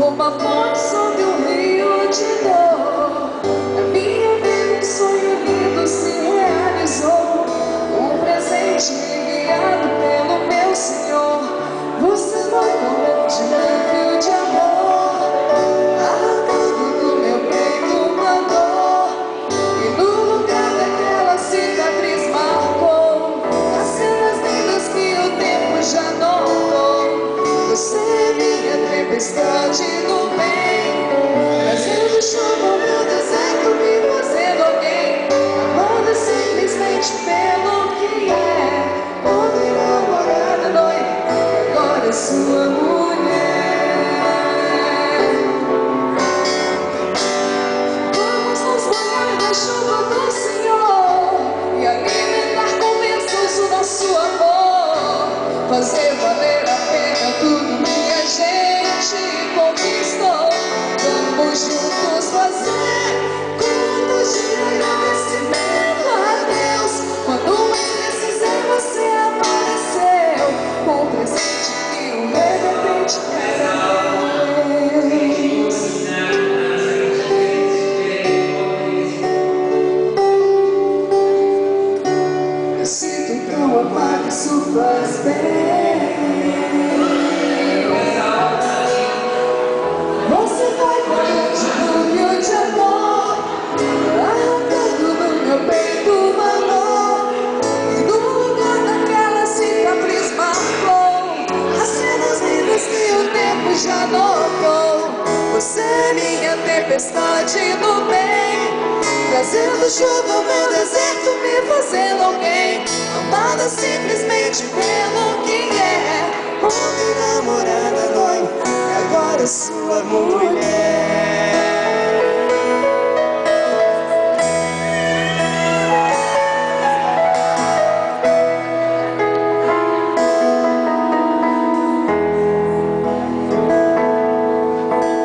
uma ponte sobre um rio de dor. Na minha vida um sonho lindo se realizou. Um presente enviado pelo meu Senhor. Você morreu de leve de amor, arrancando do meu peito uma dor. E no lugar daquela cicatriz marcou as cenas lindas que o tempo já notou. Você é minha tempestade no bem, trazendo chuva ao meu deserto, me fazendo alguém. Amada simplesmente pelo que é. Ontem namorada, noiva, agora é sua mulher. Vamos nos banhar na chuva do Senhor e alimentar com bênçãos o nosso amor. Fazer valer a pena tudo que a gente conquistou. Vamos juntos fazer cultos de agradecimento a Deus. Quando mais precisei você apareceu, um presente que o de repente era Deus. Eu sinto tão amado, isso faz bem. Você vai com testemunho de amor, arrancando do meu peito uma dor. E no lugar daquela cicatriz marcou as cenas lindas que o tempo já notou. Você é minha tempestade no bem, trazendo chuva ao meu deserto, me fazendo alguém. Amada simplesmente pelo que é. Ontem namorada, noiva, e agora é sua mulher.